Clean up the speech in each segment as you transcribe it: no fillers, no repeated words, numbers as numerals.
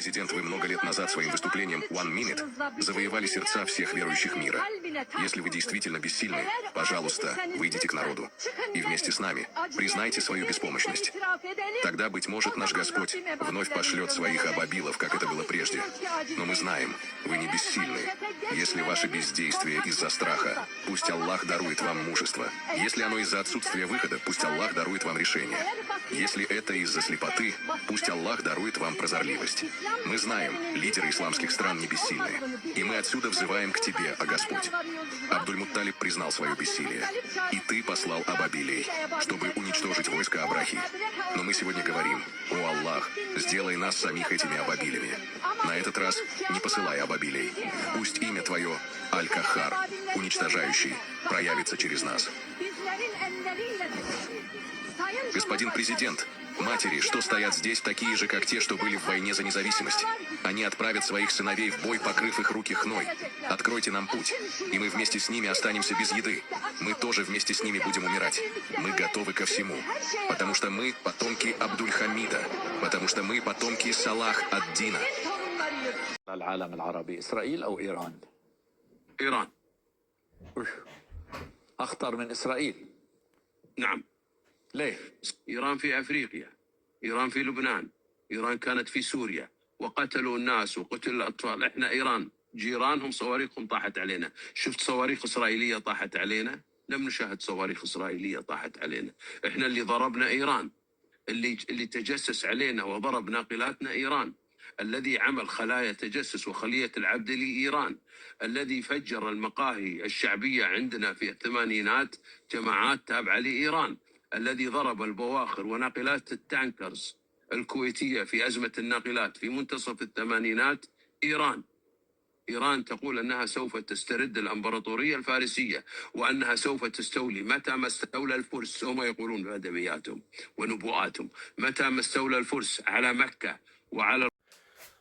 президент, вы много лет назад своим выступлением One Minute завоевали сердца всех верующих мира. Если вы действительно бессильны, пожалуйста, выйдите к народу. И вместе с нами признайте свою беспомощность. Тогда, быть может, наш Господь вновь пошлет своих абабилов, как это было прежде. Но мы знаем, вы не бессильны. Если ваше бездействие из-за страха, пусть Аллах дарует вам мужество. Если оно из-за отсутствия выхода, пусть Аллах дарует вам решение. Если это из-за слепоты, пусть Аллах дарует вам прозорливость. Мы знаем, лидеры исламских стран не бессильны. И мы отсюда взываем к тебе, о Господь. Абдуль-Мутталиб признал свое бессилие. И ты послал абабилей, чтобы уничтожить войско Абрахи. Но мы сегодня говорим: о Аллах, сделай нас самих этими абабилями. На этот раз не посылай абабилей. Пусть имя твое, Аль-Каххар, уничтожающий, проявится через нас. Господин президент, матери, что стоят здесь, такие же, как те, что были в войне за независимость. Они отправят своих сыновей в бой, покрыв их руки хной. Откройте нам путь, и мы вместе с ними останемся без еды. Мы тоже вместе с ними будем умирать. Мы готовы ко всему, потому что мы потомки Абдуль-Хамида, потому что мы потомки Салах ад-Дина. العالم العربي إسرائيل أو إيران؟ إيران. أخطر من إسرائيل؟ نعم. ليه؟ إيران في أفريقيا، إيران في لبنان، إيران كانت في سوريا وقتلوا الناس وقتل الأطفال. إحنا إيران جيرانهم صواريخهم طاحت علينا. شفت صواريخ إسرائيلية طاحت علينا؟ لم نشاهد صواريخ إسرائيلية طاحت علينا. إحنا اللي ضربنا إيران، اللي تجسس علينا وضرب ناقلاتنا إيران، الذي عمل خلايا تجسس وخلية العبد لإيران، الذي فجر المقاهي الشعبية عندنا في الثمانينات جماعات تابعة لإيران، الذي ضرب البواخر وناقلات التانكرز الكويتية في أزمة الناقلات في منتصف الثمانينات إيران. إيران تقول أنها سوف تسترد الأمبراطورية الفارسية وأنها سوف تستولي. متى ما استولى الفرس، هم يقولون بأدبياتهم ونبوءاتهم، متى ما استولى الفرس على مكة وعلى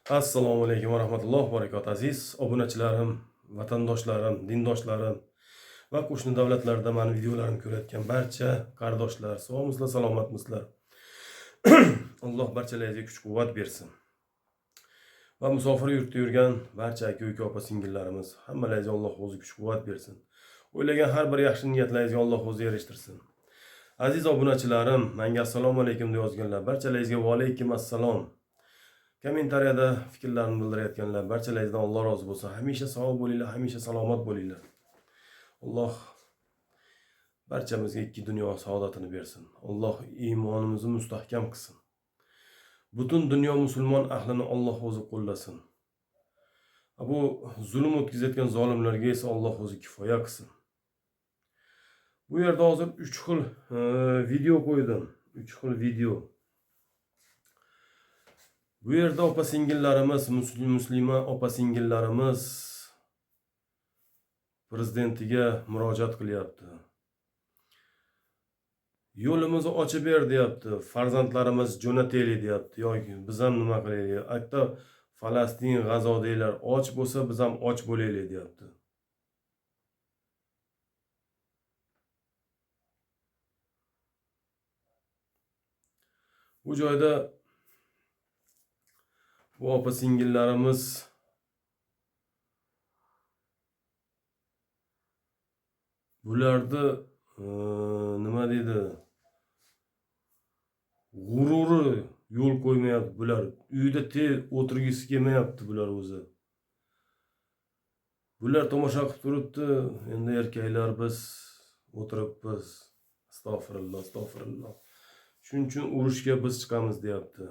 Assalomu alaykum va rahmatullohi va barakatuh. Aziz obunachilarim, vatandoshlarim, dindoshlarim va qo'shni davlatlarda meni videolarimni ko'rayotgan barcha qardoshlar, sog'misizlar, salomatmisizlar? Alloh barchalarga kuch-quvvat bersin. Va musofir yurtda yurgan barcha aka-uka, opa-singillarimiz, hammalariga Alloh o'zi kuch-quvvat bersin. O'ylagan har bir yaxshi niyatlaringizga Alloh o'zi erishtirsin. Aziz obunachilarim, menga assalomu alaykum deb yozganlar, barchalaringizga va alaykum assalom. Kommentariyada fikrlarini bildirayotganlar, barchalaringizdan Alloh rozi bo'lsin. Hamisha sog' bo'linglar, hamisha salomat bo'linglar. Alloh barchamizga ikki dunyo saodatini bersin. Alloh iymonimizni mustahkam qilsin. Butun dunyo musulmon ahlini Alloh o'zi qo'llasin. Bu zulm o'tkazayotgan zolimlarga esa Alloh o'zi kifoya qilsin. Bu yerda hozir 3 xil video qo'ydim. 3 xil video. Bu yerda opa-singillarimiz, muslima opa-singillarimiz prezidentiga murojaat qilyapti. Yo'limizni ochib ber deyapti. Farzandlarimiz jo'nataylik deyapti. Yoki biz ham nima qilaylik? Aytdi, Falastin, G'azodiylar och bo'lsa, biz ham och bo'laylik deyapti. Bu joyda bu opa-singillarimiz bularni nima deydi? G'ururi yo'l qo'ymayapti bular. Uyda o'tirgisi kelmayapti bular o'zi. Bular tomosha qilib turibdi. Endi erkaklar biz o'tiribmiz. Astag'firulloh, astag'firulloh. Shuning uchun urushga biz chiqamiz deyapti.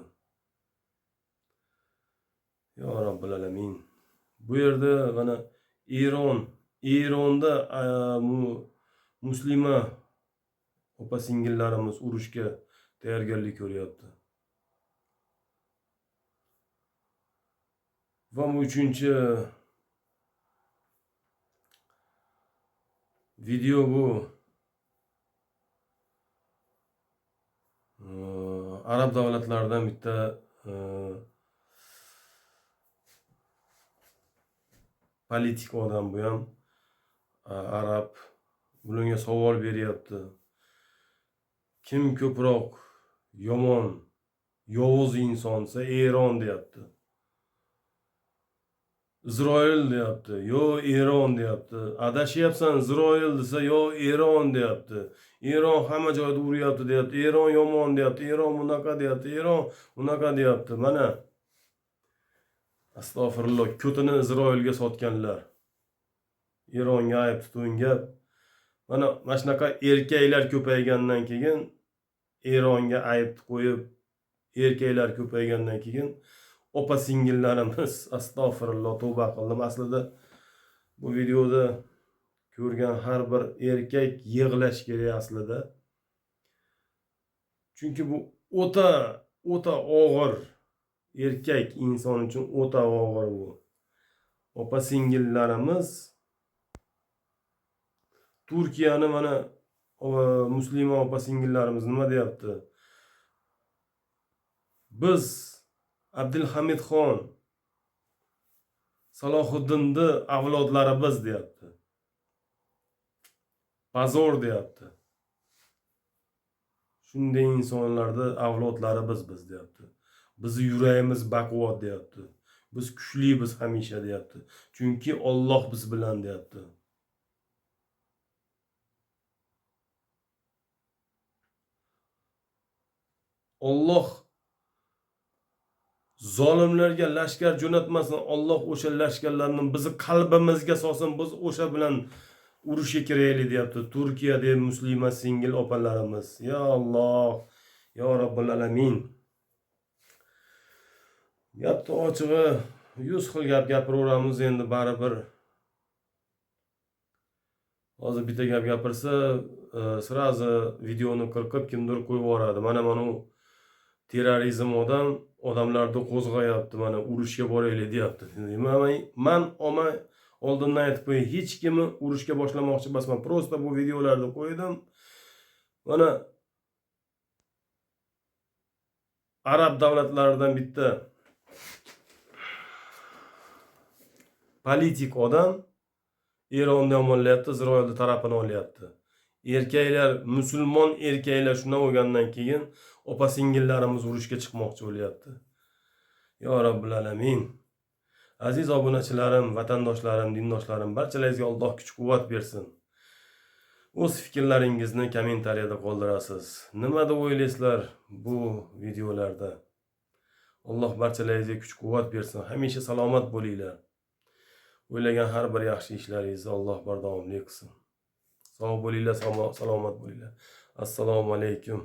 Ya Robbil alamin. Bu yerda mana Eronda muslima opa-singillarimiz urushga tayyorgarlik ko'ryapti. Va bu 3-chi video bu. Arab davlatlaridan bitta politik odam, bu ham arab, bunga savol beryapti. Kim ko'proq yomon, yovuz insonsa Eron deyapti. Isroil deyapti, yo Eron deyapti. Adashyapsan, Isroil desa yo Eron deyapti. Eron hamma joyda uryapti deyapti. Eron yomon deyapti. Eron bunaqa deyapti. Eron bunaqa deyapti. Mana astag'firulloh, ko'tini Isroilga sotganlar. Eronga ayb tutun gap. Mana shunaqa erkaklar ko'paygandan keyin Eronga ayb qo'yib, erkaklar ko'paygandan keyin opa singillarimiz, astag'firulloh, tavba qildim. Aslida bu videoda ko'rgan har bir erkak yig'lash kerak aslida. Chunki bu o'ta og'ir, erkak inson uchun o'ta og'ir bu. Opa singillarimiz Turkiyani mana musulmon opa singillarimiz nima deyapti? Biz Abdulhamidxon Salohiddinni avlodlari biz deyapti. Pazor deyapti. Shunday insonlarda avlodlari biz deyapti. Bizi yuragimiz baquvvat deyapti. Biz kuchlimiz hamisha deyapti. Chunki Alloh biz bilan deyapti. Alloh zolimlarga lashkar jo'natmasin. Alloh o'sha lashkarlarni bizni qalbimizga solsin. Biz o'sha bilan urushga kiraylik deyapti. Turkiyada musulmon singil opalarimiz. Ya Alloh, ya Robbil alamin. Gapni ochig'i 100 xil gap gapiraveramiz endi baribir. Hozir bitta gap gapirsa, sirazi videoni qirqib kimdir qo'yib yuboradi. Mana terrorizm odamlarni qo'zg'ayapti, mana urushga boraylik deyapti. Men oldindan aytib qo'yay, hech kimni urushga boshlamoqchi emasman. Prosta bu videolarni qo'ydim. Mana arab davlatlaridan bitta politik odam Eronni yomonlayapti, Isroilni tarafini olyapti. Erkaklar, musulmon erkaklar shuna bo'lgandan keyin opa singillarimiz urushga chiqmoqchi bo'lyapti. Ya Robbil alamin. Aziz obunachilarim, vatandoshlarim, dindoshlarim, barchalaringizga Alloh kuch-quvvat bersin. O'z fikrlaringizni kommentariyada qoldirasiz. Nima deb o'ylaysizlar bu videolarda? Alloh barchalaringizga kuch-quvvat bersin. Hamisha salomat bo'linglar. O'ylagan har bir yaxshi ishlaringizni Alloh bardavomli qilsin. Sog' bo'linglar, salomat bo'linglar. Assalomu alaykum.